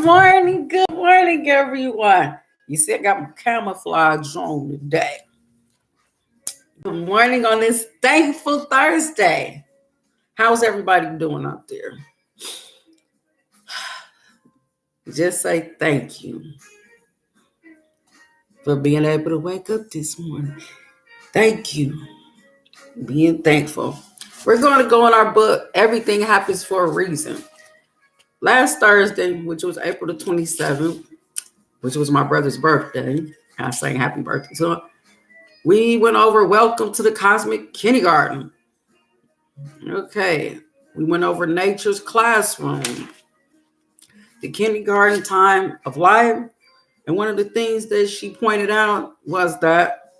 morning, everyone. You see, I got my camouflage on today. Good morning on this thankful Thursday. How's everybody doing out there? Just say thank you for being able to wake up this morning. Thank you. Being thankful. We're going to go in our book, Everything Happens for a Reason. Last Thursday, which was April the 27th, which was my brother's birthday, I sang happy birthday to him. We went over Welcome to the Cosmic Kindergarten. Okay, we went over Nature's Classroom, the kindergarten time of life. And one of the things that she pointed out was that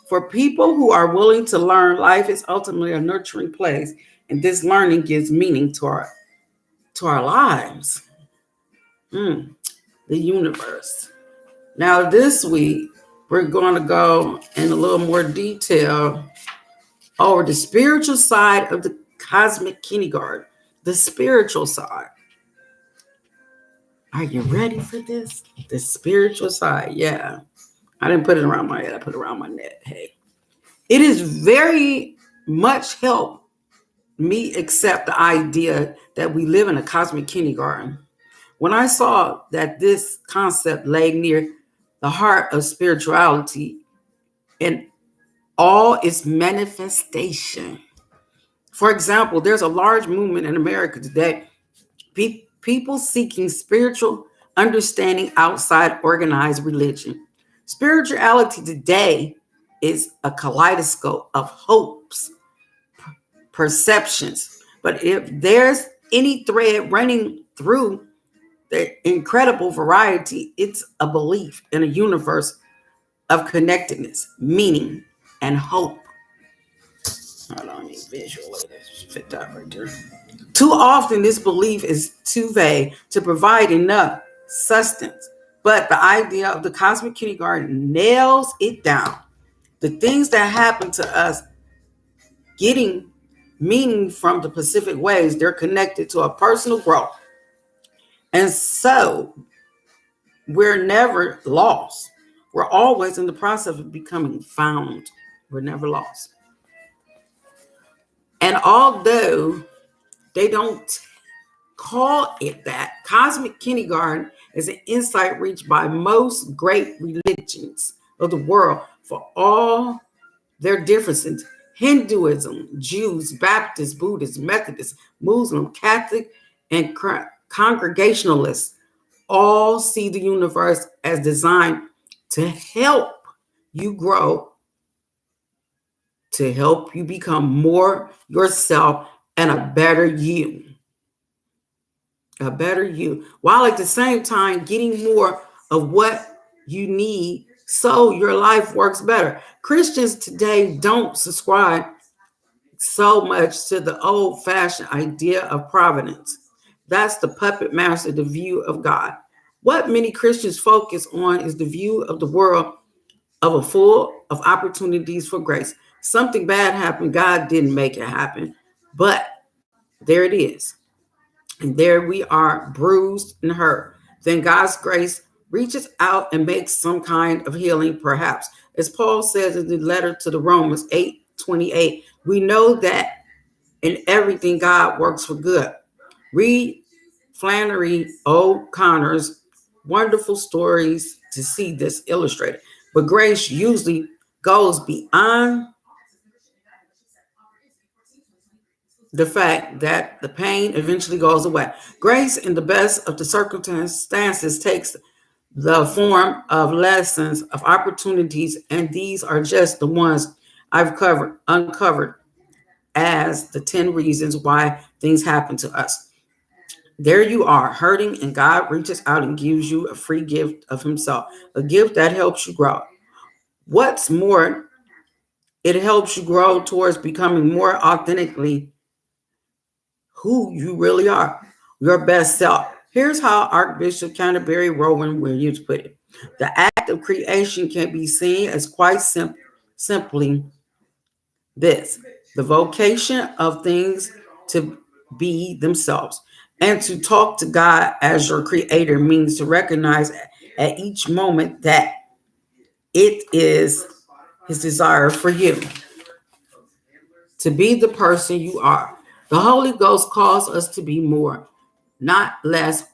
for people who are willing to learn, life is ultimately a nurturing place, and this learning gives meaning to our lives. The universe. Now this week, we're going to go in a little more detail over the spiritual side of the cosmic kindergarten, the spiritual side. Are you ready for this? The spiritual side, yeah. I didn't put it around my head, I put it around my neck. Hey, it is very much helped me accept the idea that we live in a cosmic kindergarten. When I saw that this concept lay near the heart of spirituality and all its manifestation. For example, there's a large movement in America today, people seeking spiritual understanding outside organized religion. Spirituality today is a kaleidoscope of hopes, perceptions. But if there's any thread running through the incredible variety, it's a belief in a universe of connectedness, meaning, and hope. Hold on, I need visual. Fit that right there. Too often, this belief is too vague to provide enough sustenance, but the idea of the cosmic kindergarten nails it down. The things that happen to us getting meaning from the Pacific ways, they're connected to a personal growth. And so we're never lost. We're always in the process of becoming found. We're never lost. And although they don't call it that, cosmic kindergarten is an insight reached by most great religions of the world for all their differences. Hinduism, Jews, Baptists, Buddhists, Methodists, Muslim, Catholic, and Congregationalists all see the universe as designed to help you grow, to help you become more yourself and a better you. A better you, while at the same time getting more of what you need so your life works better. Christians today don't subscribe so much to the old-fashioned idea of providence. That's the puppet master, the view of God. What many Christians focus on is the view of the world of a full of opportunities for grace. Something bad happened, God didn't make it happen, but there it is. And there we are, bruised and hurt. Then God's grace reaches out and makes some kind of healing, perhaps. As Paul says in the letter to the Romans 8:28, we know that in everything God works for good. Read Flannery O'Connor's wonderful stories to see this illustrated. But grace usually goes beyond the fact that the pain eventually goes away. Grace, in the best of the circumstances, takes the form of lessons, of opportunities, and these are just the ones I've uncovered as the 10 reasons why things happen to us. There you are, hurting, and God reaches out and gives you a free gift of himself, a gift that helps you grow. What's more, it helps you grow towards becoming more authentically who you really are, your best self. Here's how Archbishop Canterbury Rowan Williams put it. The act of creation can be seen as quite simply this: the vocation of things to be themselves. And to talk to God as your creator means to recognize at each moment that it is his desire for you to be the person you are. The Holy Ghost calls us to be more, not less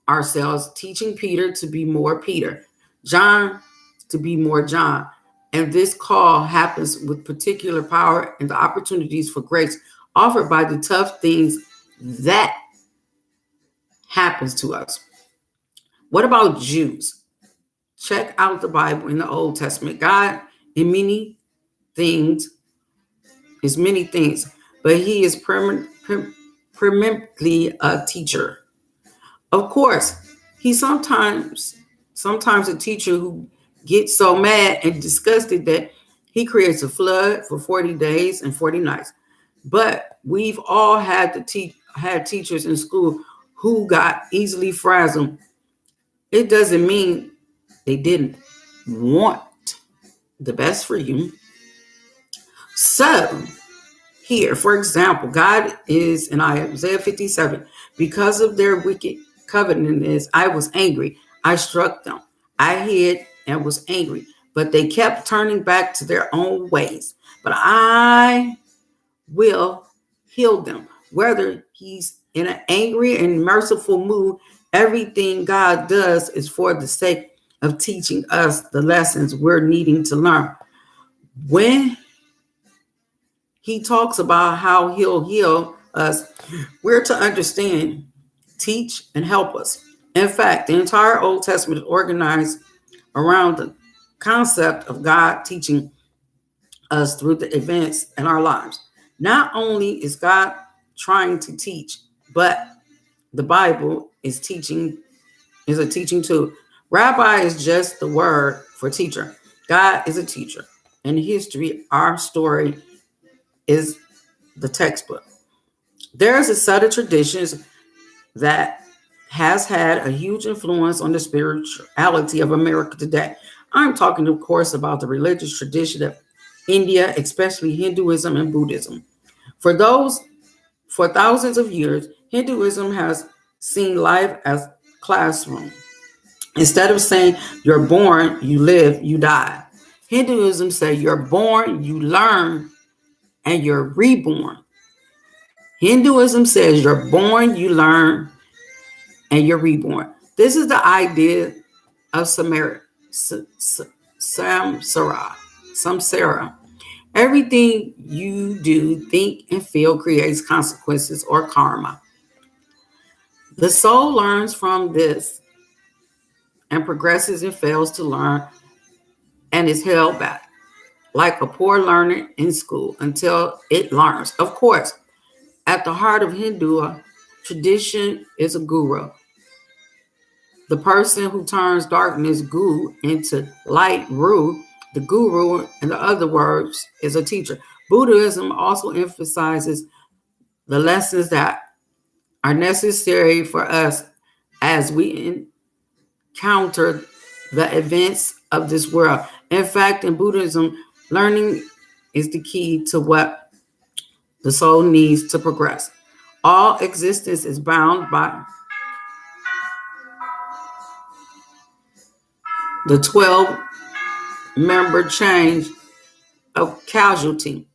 ourselves, teaching Peter to be more Peter, John to be more John. And this call happens with particular power and the opportunities for grace offered by the tough things that happens to us. What about Jews? Check out the Bible in the Old Testament. God in things many things, but he is primarily a teacher. Of course, he sometimes a teacher who gets so mad and disgusted that he creates a flood for 40 days and 40 nights. But we've all had teachers in school who got easily frazzled. It doesn't mean they didn't want the best for you. So, here, for example, God is in Isaiah 57, because of their wicked covetousness, I was angry. I struck them. I hid and was angry, but they kept turning back to their own ways. But I will heal them. Whether he's in an angry and merciful mood, everything God does is for the sake of teaching us the lessons we're needing to learn. When he talks about how he'll heal us, we're to understand, teach, and help us. In fact, the entire Old Testament is organized around the concept of God teaching us through the events in our lives. Not only is God trying to teach, but the Bible is a teaching tool. Rabbi is just the word for teacher. God is a teacher. In history, our story is the textbook. There is a set of traditions that has had a huge influence on the spirituality of America today. I'm talking, of course, about the religious tradition of India, especially Hinduism and Buddhism. For thousands of years, Hinduism has seen life as classroom. Instead of saying you're born, you live, you die, Hinduism says you're born, you learn, and you're reborn. Hinduism says you're born, you learn, and you're reborn. This is the idea of samsara. Everything you do, think, and feel creates consequences or karma. The soul learns from this and progresses and fails to learn and is held back, like a poor learner in school, until it learns. Of course, at the heart of Hindu tradition is a guru, the person who turns darkness, gu, into light, ru. The guru, in other words, is a teacher. Buddhism also emphasizes the lessons that are necessary for us as we encounter the events of this world. In fact, in Buddhism, learning is the key to what the soul needs to progress. All existence is bound by the 12-member chain of causality.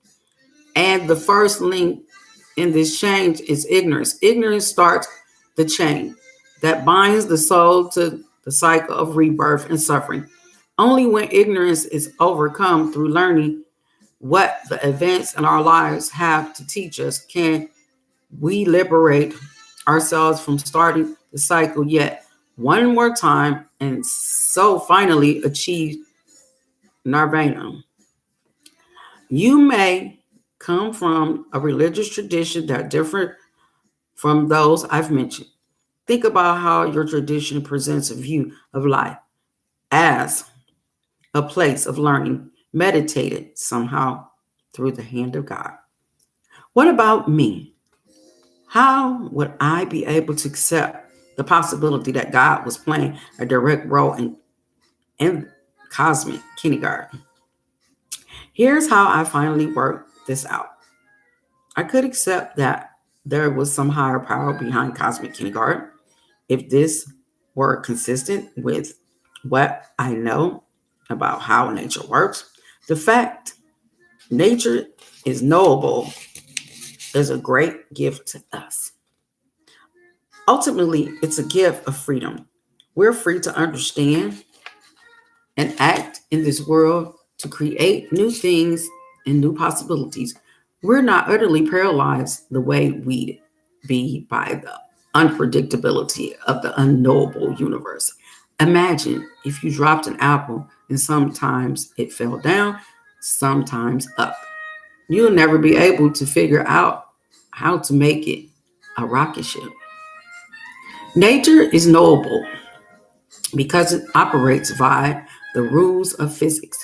And the first link in this chain is ignorance. Ignorance starts the chain that binds the soul to the cycle of rebirth and suffering. Only when ignorance is overcome through learning what the events in our lives have to teach us can we liberate ourselves from starting the cycle yet one more time and so finally achieve nirvana. You may come from a religious tradition that different from those I've mentioned. Think about how your tradition presents a view of life as a place of learning, meditated somehow through the hand of God. What about me? How would I be able to accept the possibility that God was playing a direct role in cosmic kindergarten? Here's how I finally worked this out. I could accept that there was some higher power behind cosmic kindergarten. If this were consistent with what I know about how nature works, the fact nature is knowable is a great gift to us. Ultimately, it's a gift of freedom. We're free to understand and act in this world to create new things and new possibilities. We're not utterly paralyzed the way we'd be by the unpredictability of the unknowable universe. Imagine if you dropped an apple and sometimes it fell down, sometimes up. You'll never be able to figure out how to make it a rocket ship. Nature is knowable because it operates via the rules of physics.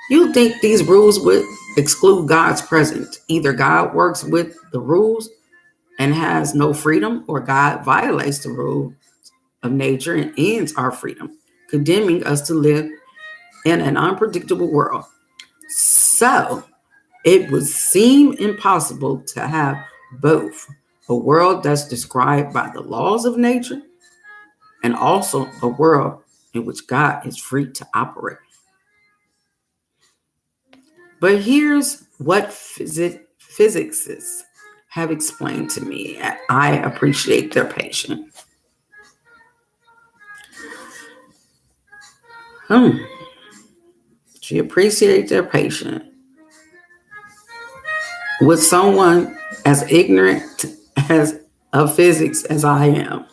You think these rules would exclude God's presence. Either God works with the rules and has no freedom, or God violates the rule of nature and ends our freedom, condemning us to live in an unpredictable world. So it would seem impossible to have both a world that's described by the laws of nature and also a world in which God is free to operate. But here's what physicists have explained to me. I appreciate their patience. She appreciates their patience with someone as ignorant as of physics as I am.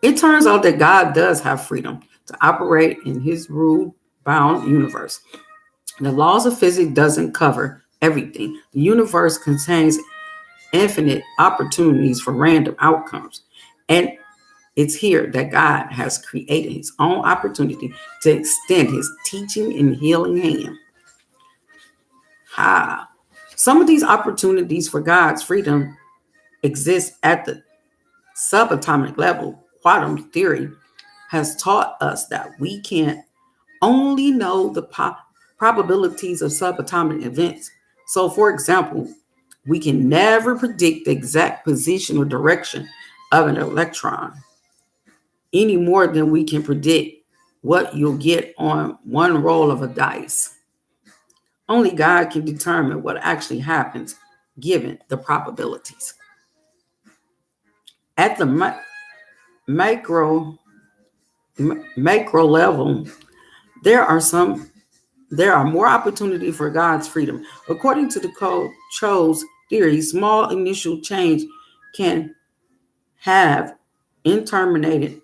It turns out that God does have freedom to operate in his rule-bound universe. The laws of physics doesn't cover everything. The universe contains infinite opportunities for random outcomes. And it's here that God has created his own opportunity to extend his teaching and healing hand. Some of these opportunities for God's freedom exist at the subatomic level. Quantum theory has taught us that we can only know the probabilities of subatomic events. So, for example, we can never predict the exact position or direction of an electron any more than we can predict what you'll get on one roll of a dice. Only God can determine what actually happens given the probabilities. At the macro level, there are more opportunity for God's freedom. According to the Cho's theory, small initial change can have interminated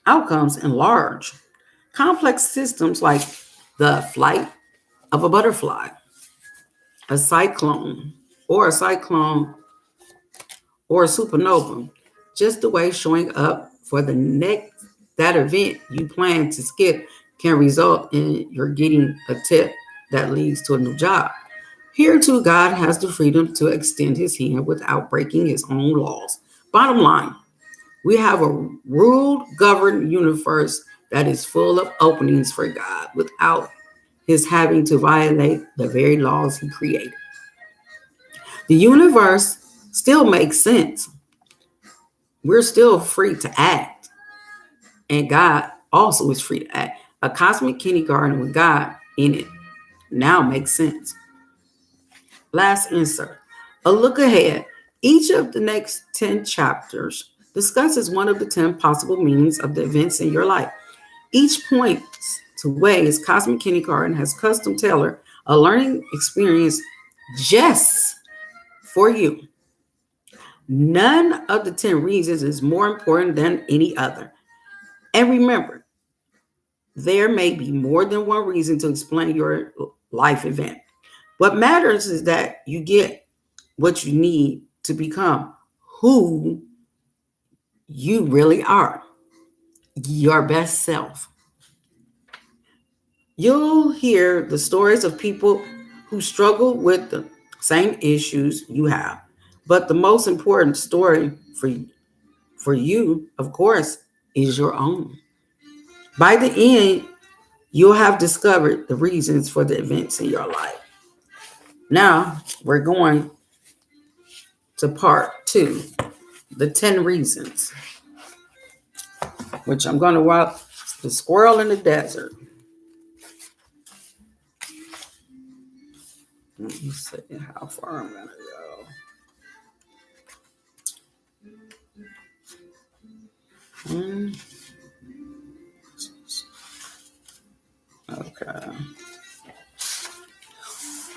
outcomes in large, complex systems like the flight of a butterfly, a cyclone, or a supernova. Just the way showing up for that event you plan to skip can result in your getting a tip that leads to a new job. Here too, God has the freedom to extend his hand without breaking his own laws. Bottom line, we have a ruled, governed universe that is full of openings for God without his having to violate the very laws he created. The universe still makes sense. We're still free to act, and God also is free to act. A cosmic kindergarten with God in it now makes sense. Last insert. A look ahead. Each of the next 10 chapters discusses one of the 10 possible meanings of the events in your life. Each points to ways Cosmic Kindergarten has custom tailored a learning experience just for you. None of the 10 reasons is more important than any other. And remember, there may be more than one reason to explain your life event. What matters is that you get what you need to become who you really are, your best self. You'll hear the stories of people who struggle with the same issues you have. But the most important story for you, of course, is your own. By the end, you'll have discovered the reasons for the events in your life. Now, we're going to part 2, the 10 reasons, which I'm going to walk the squirrel in the desert. Let me see how far I'm going to go. Okay.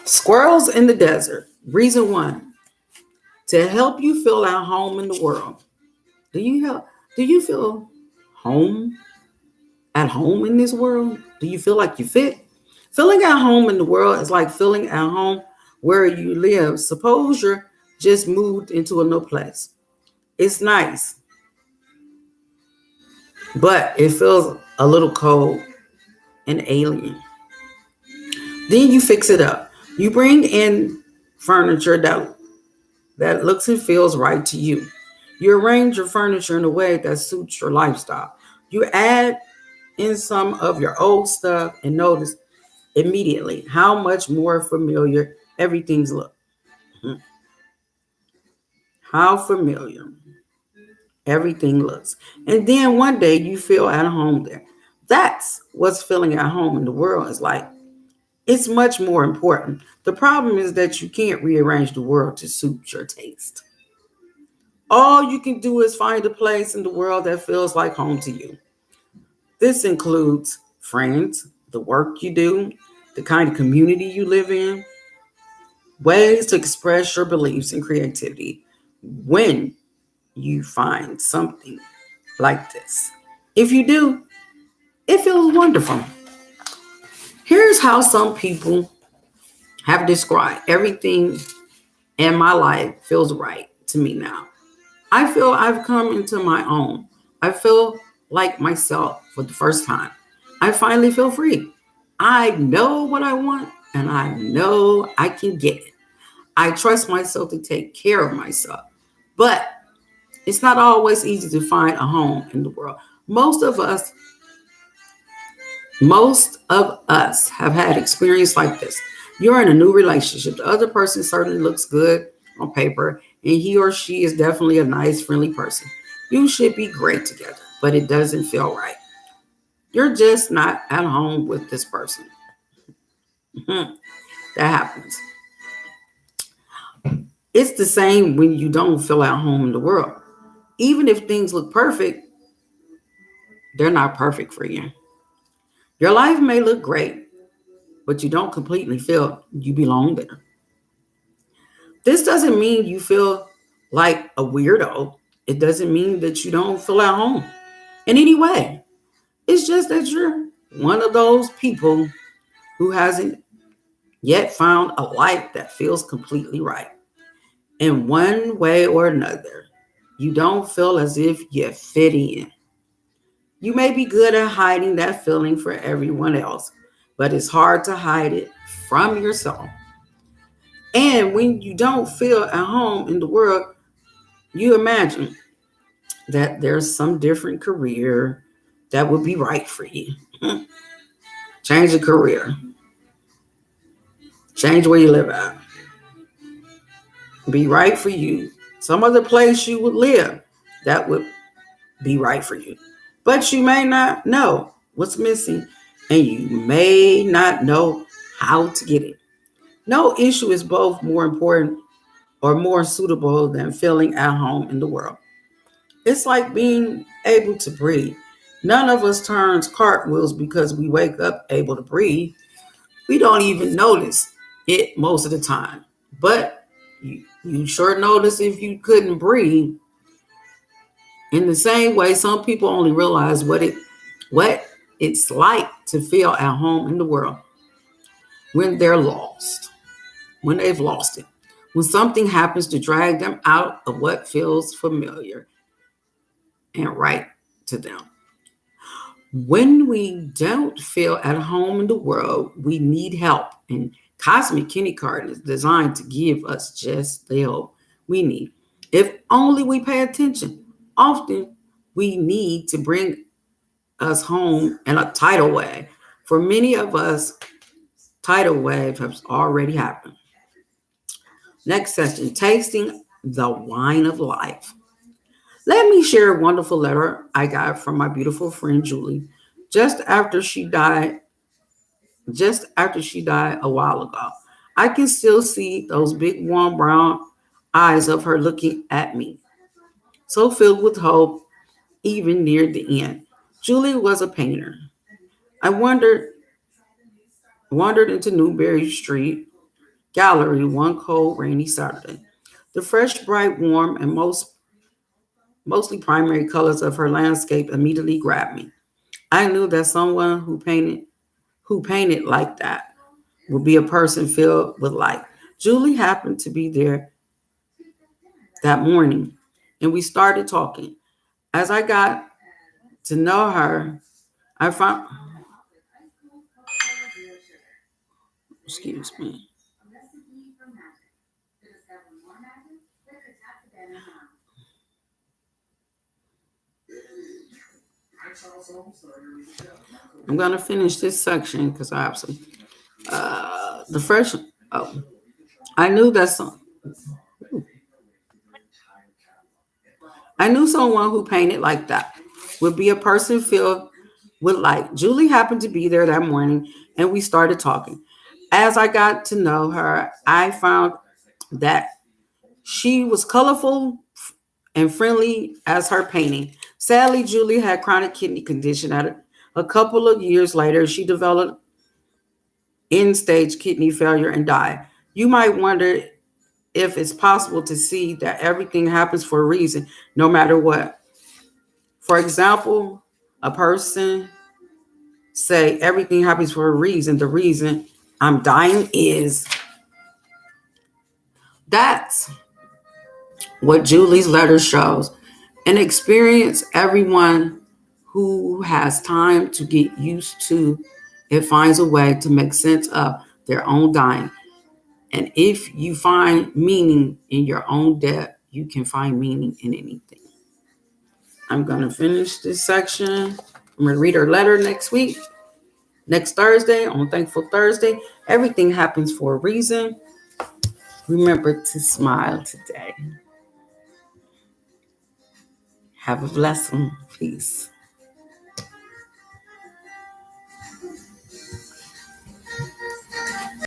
Squirrels in the desert. Reason 1, to help you feel at home in the world. Do you feel home at home in this world? Do you feel like you fit? Feeling at home in the world is like feeling at home where you live. Suppose you're just moved into a new place. It's nice, but it feels a little cold and alien. Then you fix it up. You bring in furniture that looks and feels right to you. You arrange your furniture in a way that suits your lifestyle. You add in some of your old stuff and notice immediately how much more familiar everything's look. How familiar everything looks. And then one day you feel at home there. That's what's feeling at home in the world is like. It's much more important. The problem is that you can't rearrange the world to suit your taste. All you can do is find a place in the world that feels like home to you. This includes friends, the work you do, the kind of community you live in, ways to express your beliefs and creativity when you find something like this. If you do, it feels wonderful. Here's how some people have described everything in my life feels right to me now. I feel I've come into my own. I feel like myself for the first time. I finally feel free. I know what I want and I know I can get it. I trust myself to take care of myself. But it's not always easy to find a home in the world. Most of us have had experience like this. You're in a new relationship. The other person certainly looks good on paper, and he or she is definitely a nice, friendly person. You should be great together, but it doesn't feel right. You're just not at home with this person. That happens. It's the same when you don't feel at home in the world. Even if things look perfect, they're not perfect for you. Your life may look great, but you don't completely feel you belong there. This doesn't mean you feel like a weirdo. It doesn't mean that you don't feel at home in any way. It's just that you're one of those people who hasn't yet found a life that feels completely right. In one way or another, you don't feel as if you fit in. You may be good at hiding that feeling for everyone else, but it's hard to hide it from yourself. And when you don't feel at home in the world, you imagine that there's some different career that would be right for you. Change a career, change where you live at, be right for you. Some other place you would live that would be right for you. But you may not know what's missing and you may not know how to get it. No issue is both more important or more suitable than feeling at home in the world. It's like being able to breathe. None of us turns cartwheels because we wake up able to breathe. We don't even notice it most of the time. But you sure notice if you couldn't breathe. In the same way, some people only realize what it's like to feel at home in the world when they're lost, when they've lost it, when something happens to drag them out of what feels familiar and right to them. When we don't feel at home in the world, we need help. And Cosmic Kindergarten is designed to give us just the help we need. If only we pay attention. Often we need to bring us home in a tidal wave. For many of us, tidal wave has already happened. Next session, tasting the wine of life. Let me share a wonderful letter I got from my beautiful friend Julie just after she died, just after she died a while ago. I can still see those big warm brown eyes of her looking at me, so filled with hope even near the end. Julie was a painter. I wandered into Newberry Street Gallery one cold rainy Saturday. The fresh, bright, warm, and mostly primary colors of her landscape immediately grabbed me. I knew that someone who painted like that would be a person filled with light. Julie happened to be there that morning, and we started talking. As I got to know her, I found, excuse me, I'm gonna finish this section because I have some. The first, oh, I knew that some, I knew someone who painted like that would be a person filled with light. Julie happened to be there that morning, and we started talking. As I got to know her, I found that she was colorful and friendly as her painting. Sadly, Julie had chronic kidney condition. At a couple of years later, she developed end-stage kidney failure and died. You might wonder if it's possible to see that everything happens for a reason, no matter what. For example, a person say everything happens for a reason. The reason I'm dying is that's what Julie's letter shows. An experience everyone who has time to get used to it finds a way to make sense of their own dying. And if you find meaning in your own death, you can find meaning in anything. I'm going to finish this section. I'm going to read her letter next Thursday, on Thankful Thursday. Everything happens for a reason. Remember to smile today. Have a blessing. Peace.